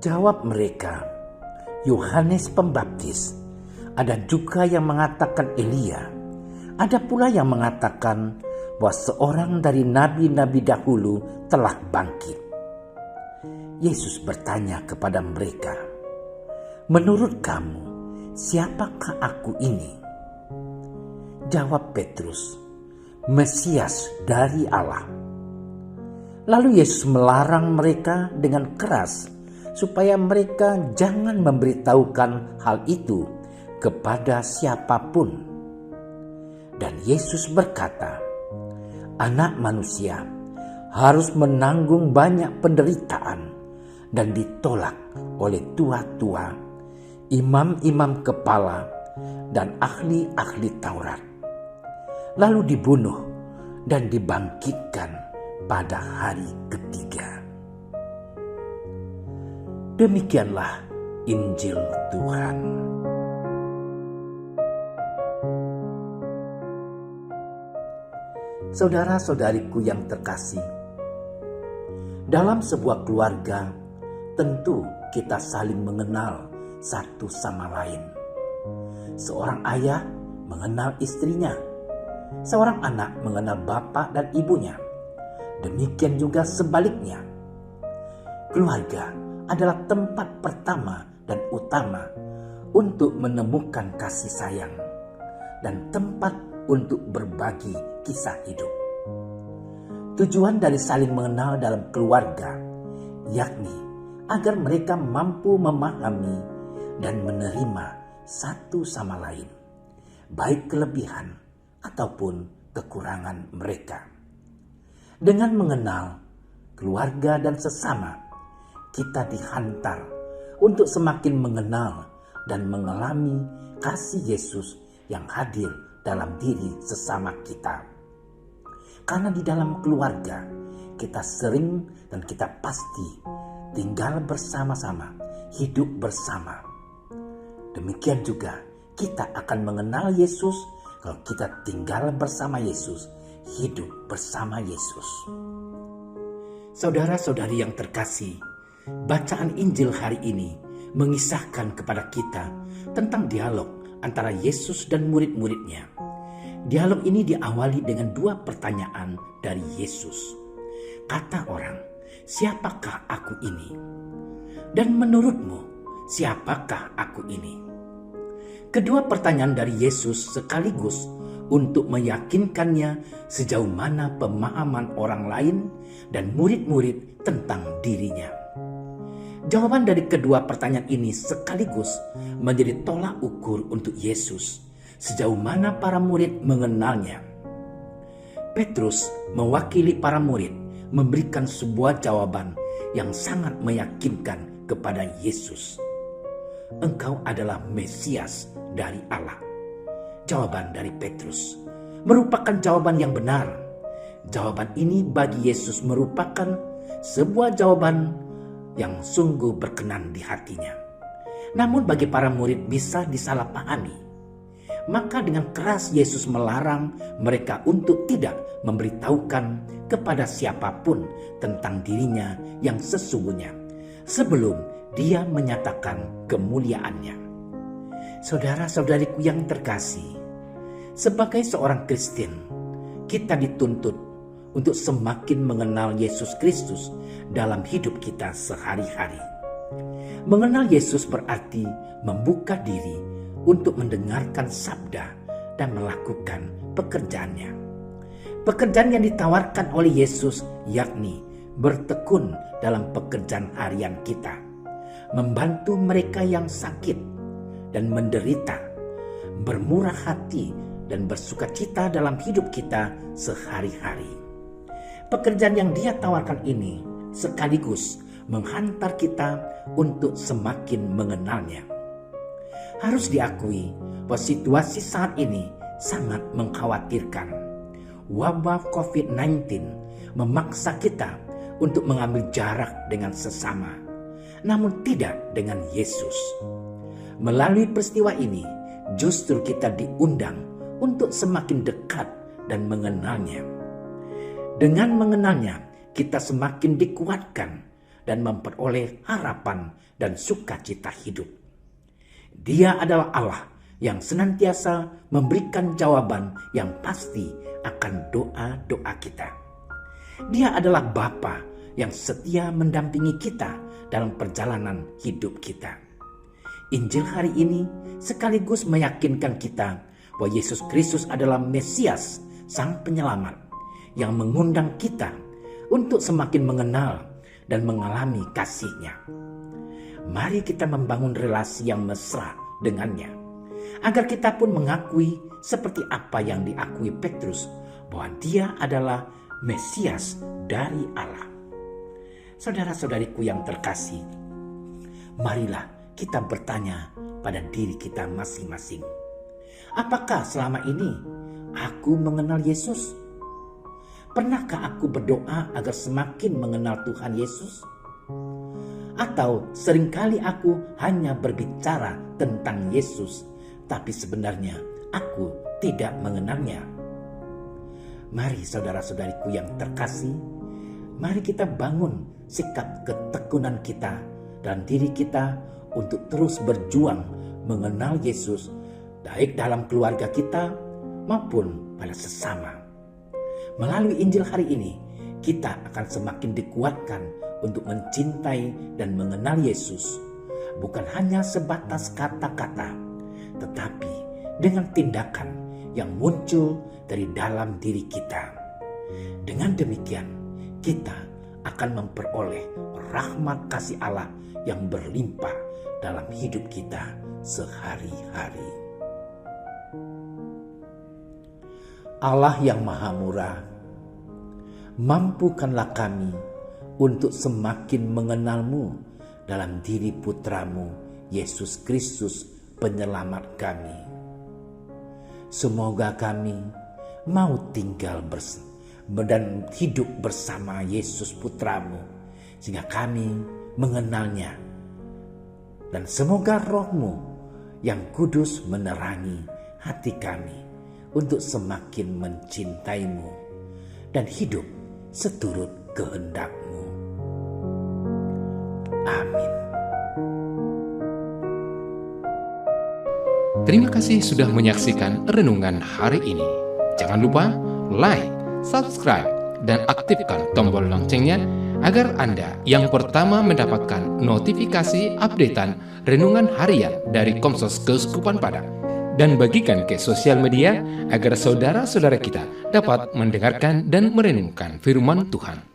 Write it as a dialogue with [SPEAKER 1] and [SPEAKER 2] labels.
[SPEAKER 1] Jawab mereka, Yohanes Pembaptis, ada juga yang mengatakan Elia, ada pula yang mengatakan bahwa seorang dari nabi-nabi dahulu telah bangkit. Yesus bertanya kepada mereka, menurut kamu, siapakah aku ini? Jawab Petrus, Mesias dari Allah. Lalu Yesus melarang mereka dengan keras supaya mereka jangan memberitahukan hal itu kepada siapapun. Dan Yesus berkata, Anak manusia harus menanggung banyak penderitaan dan ditolak oleh tua-tua, imam-imam kepala, dan ahli-ahli Taurat. Lalu dibunuh dan dibangkitkan pada hari ketiga. Demikianlah Injil Tuhan. Saudara-saudariku yang terkasih, dalam sebuah keluarga tentu kita saling mengenal satu sama lain. Seorang ayah mengenal istrinya, seorang anak mengenal bapak dan ibunya. Demikian juga sebaliknya. Keluarga adalah tempat pertama dan utama untuk menemukan kasih sayang dan tempat untuk berbagi kisah hidup. Tujuan dari saling mengenal dalam keluarga yakni agar mereka mampu memahami dan menerima satu sama lain, baik kelebihan ataupun kekurangan mereka. Dengan mengenal keluarga dan sesama, kita dihantar untuk semakin mengenal dan mengalami kasih Yesus yang hadir dalam diri sesama kita. Karena di dalam keluarga, kita sering dan kita pasti tinggal bersama-sama, hidup bersama. Demikian juga kita akan mengenal Yesus kalau kita tinggal bersama Yesus, hidup bersama Yesus. Saudara-saudari yang terkasih, bacaan Injil hari ini mengisahkan kepada kita tentang dialog antara Yesus dan murid-muridnya. Dialog ini diawali dengan dua pertanyaan dari Yesus. Kata orang, siapakah aku ini? Dan menurutmu, siapakah aku ini? Kedua pertanyaan dari Yesus sekaligus untuk meyakinkannya sejauh mana pemahaman orang lain dan murid-murid tentang dirinya. Jawaban dari kedua pertanyaan ini sekaligus menjadi tolak ukur untuk Yesus sejauh mana para murid mengenalnya. Petrus mewakili para murid memberikan sebuah jawaban yang sangat meyakinkan kepada Yesus. Engkau adalah Mesias dari Allah. Jawaban dari Petrus merupakan jawaban yang benar. Jawaban ini bagi Yesus merupakan sebuah jawaban yang sungguh berkenan di hatinya. Namun bagi para murid bisa disalahpahami. Maka dengan keras Yesus melarang mereka untuk tidak memberitahukan kepada siapapun tentang dirinya yang sesungguhnya sebelum dia menyatakan kemuliaannya. Saudara-saudariku yang terkasih, sebagai seorang Kristen, kita dituntut untuk semakin mengenal Yesus Kristus dalam hidup kita sehari-hari. Mengenal Yesus berarti membuka diri untuk mendengarkan sabda dan melakukan pekerjaannya. Pekerjaan yang ditawarkan oleh Yesus yakni bertekun dalam pekerjaan harian kita, membantu mereka yang sakit dan menderita bermurah hati, dan bersukacita dalam hidup kita sehari-hari. Pekerjaan yang Dia tawarkan ini sekaligus menghantar kita untuk semakin mengenalnya. Harus diakui bahwa situasi saat ini sangat mengkhawatirkan. Wabah COVID-19 memaksa kita untuk mengambil jarak dengan sesama, namun tidak dengan Yesus. Melalui peristiwa ini, justru kita diundang untuk semakin dekat dan mengenalnya. Dengan mengenalnya, kita semakin dikuatkan dan memperoleh harapan dan sukacita hidup. Dia adalah Allah yang senantiasa memberikan jawaban yang pasti akan doa-doa kita. Dia adalah Bapa yang setia mendampingi kita dalam perjalanan hidup kita. Injil hari ini sekaligus meyakinkan kita bahwa Yesus Kristus adalah Mesias, Sang Penyelamat, yang mengundang kita untuk semakin mengenal dan mengalami kasih-Nya. Mari kita membangun relasi yang mesra dengannya, agar kita pun mengakui seperti apa yang diakui Petrus, bahwa Dia adalah Mesias dari Allah. Saudara-saudariku yang terkasih, marilah kita bertanya pada diri kita masing-masing. Apakah selama ini aku mengenal Yesus? Pernahkah aku berdoa agar semakin mengenal Tuhan Yesus? Atau seringkali aku hanya berbicara tentang Yesus, tapi sebenarnya aku tidak mengenalnya? Mari saudara-saudariku yang terkasih, mari kita bangun sikap ketekunan kita dan diri kita untuk terus berjuang mengenal Yesus, baik dalam keluarga kita maupun pada sesama. Melalui Injil hari ini, kita akan semakin dikuatkan untuk mencintai dan mengenal Yesus, bukan hanya sebatas kata-kata, tetapi dengan tindakan yang muncul dari dalam diri kita. Dengan demikian, kita akan memperoleh rahmat kasih Allah yang berlimpah dalam hidup kita sehari-hari. Allah yang Maha Murah, mampukanlah kami untuk semakin mengenal-Mu dalam diri Putra-Mu, Yesus Kristus, Penyelamat kami. Semoga kami mau tinggal dan hidup bersama Yesus Putra-Mu, sehingga kami mengenalnya. Dan semoga Roh-Mu yang kudus menerangi hati kami untuk semakin mencintai-Mu dan hidup seturut kehendak-Mu. Amin.
[SPEAKER 2] Terima kasih sudah menyaksikan renungan hari ini. Jangan lupa like, subscribe, dan aktifkan tombol loncengnya agar Anda yang pertama mendapatkan notifikasi updatean renungan harian dari Komsos Keuskupan Padang. Dan bagikan ke sosial media agar saudara-saudara kita dapat mendengarkan dan merenungkan firman Tuhan.